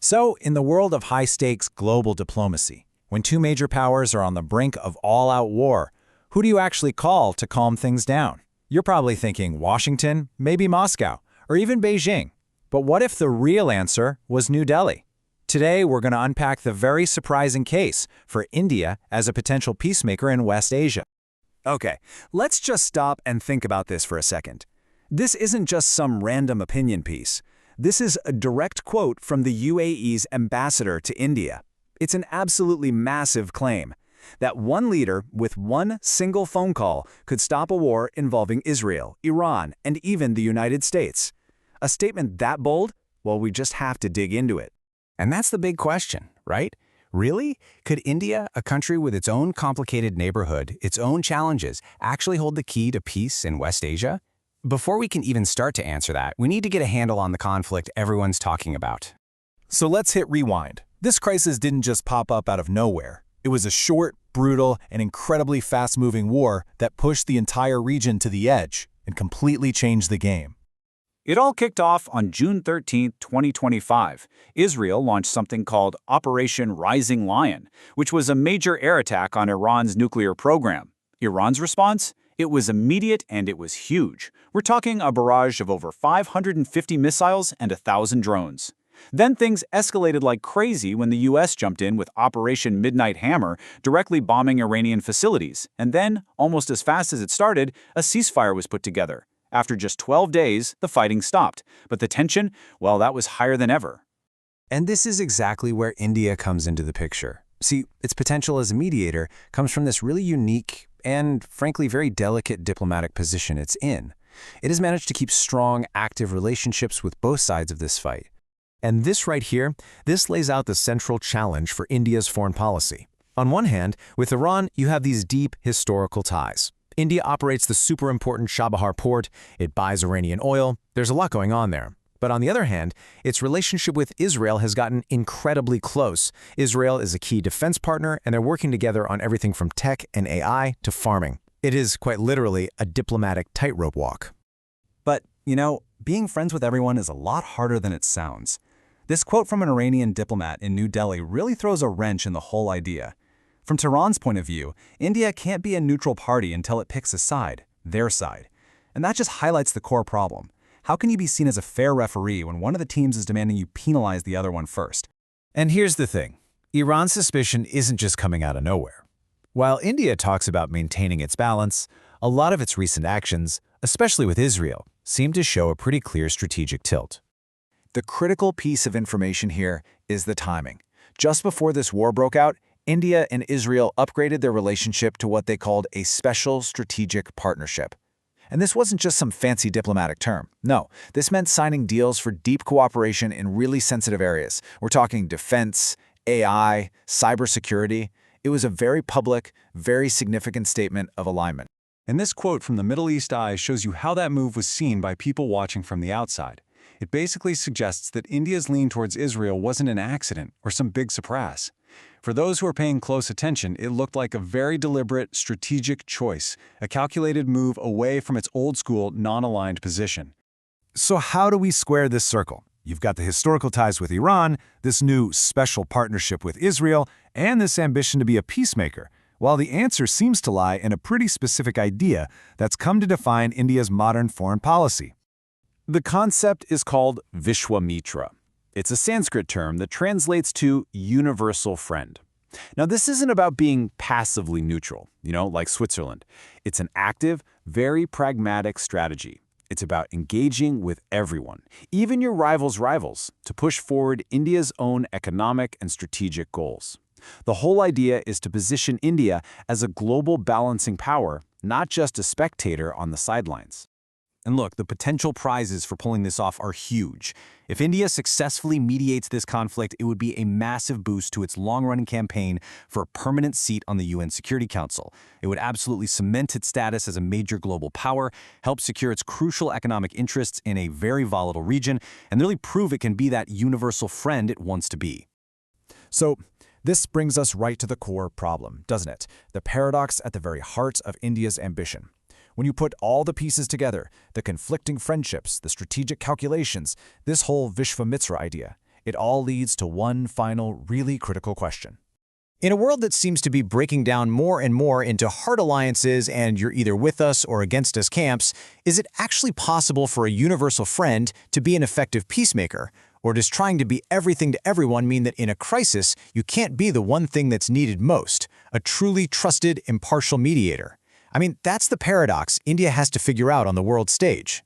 So, in the world of high-stakes global diplomacy, when two major powers are on the brink of all-out war, who do you actually call to calm things down? You're probably thinking Washington, maybe Moscow, or even Beijing. But what if the real answer was New Delhi? Today, we're going to unpack the very surprising case for India as a potential peacemaker in West Asia. Okay, let's just stop and think about this for a second. This isn't just some random opinion piece. This is a direct quote from the UAE's ambassador to India. It's an absolutely massive claim that one leader with one single phone call could stop a war involving Israel, Iran, and even the United States. A statement that bold? Well, we just have to dig into it. And that's the big question, right? Really? Could India, a country with its own complicated neighborhood, its own challenges, actually hold the key to peace in West Asia? Before we can even start to answer that, we need to get a handle on the conflict everyone's talking about. So let's hit rewind. This crisis didn't just pop up out of nowhere. It was a short, brutal, and incredibly fast-moving war that pushed the entire region to the edge and completely changed the game. It all kicked off on June 13, 2025. Israel launched something called Operation Rising Lion, which was a major air attack on Iran's nuclear program. Iran's response? It was immediate and it was huge. We're talking a barrage of over 550 missiles and 1,000 drones. Then things escalated like crazy when the US jumped in with Operation Midnight Hammer, directly bombing Iranian facilities. And then, almost as fast as it started, a ceasefire was put together. After just 12 days, the fighting stopped. But the tension, well, that was higher than ever. And this is exactly where India comes into the picture. See, its potential as a mediator comes from this really unique and, frankly, very delicate diplomatic position it's in. It has managed to keep strong, active relationships with both sides of this fight. And this right here, this lays out the central challenge for India's foreign policy. On one hand, with Iran, you have these deep historical ties. India operates the super important Chabahar port, it buys Iranian oil, there's a lot going on there. But on the other hand, its relationship with Israel has gotten incredibly close. Israel is a key defense partner, and they're working together on everything from tech and AI to farming. It is, quite literally, a diplomatic tightrope walk. But, being friends with everyone is a lot harder than it sounds. This quote from an Iranian diplomat in New Delhi really throws a wrench in the whole idea. From Tehran's point of view, India can't be a neutral party until it picks a side, their side. And that just highlights the core problem. How can you be seen as a fair referee when one of the teams is demanding you penalize the other one first? And here's the thing. Iran's suspicion isn't just coming out of nowhere. While India talks about maintaining its balance, a lot of its recent actions, especially with Israel, seem to show a pretty clear strategic tilt. The critical piece of information here is the timing. Just before this war broke out, India and Israel upgraded their relationship to what they called a special strategic partnership. And this wasn't just some fancy diplomatic term. No, this meant signing deals for deep cooperation in really sensitive areas. We're talking defense, AI, cybersecurity. It was a very public, very significant statement of alignment. And this quote from the Middle East Eye shows you how that move was seen by people watching from the outside. It basically suggests that India's lean towards Israel wasn't an accident or some big surprise. For those who are paying close attention, it looked like a very deliberate, strategic choice, a calculated move away from its old-school, non-aligned position. So how do we square this circle? You've got the historical ties with Iran, this new special partnership with Israel, and this ambition to be a peacemaker, while the answer seems to lie in a pretty specific idea that's come to define India's modern foreign policy. The concept is called Vishwamitra. It's a Sanskrit term that translates to universal friend. Now, this isn't about being passively neutral, like Switzerland. It's an active, very pragmatic strategy. It's about engaging with everyone, even your rivals, to push forward India's own economic and strategic goals. The whole idea is to position India as a global balancing power, not just a spectator on the sidelines. And look, the potential prizes for pulling this off are huge. If India successfully mediates this conflict, it would be a massive boost to its long-running campaign for a permanent seat on the UN Security Council. It would absolutely cement its status as a major global power, help secure its crucial economic interests in a very volatile region, and really prove it can be that universal friend it wants to be. So, this brings us right to the core problem, doesn't it? The paradox at the very heart of India's ambition. When you put all the pieces together, the conflicting friendships, the strategic calculations, this whole Vishwamitra idea, It all leads to one final, really critical question. In a world that seems to be breaking down more and more into hard alliances and you're either with us or against us camps, is it actually possible for a universal friend to be an effective peacemaker? Or does trying to be everything to everyone mean that in a crisis, you can't be the one thing that's needed most, a truly trusted, impartial mediator? I mean, that's the paradox India has to figure out on the world stage.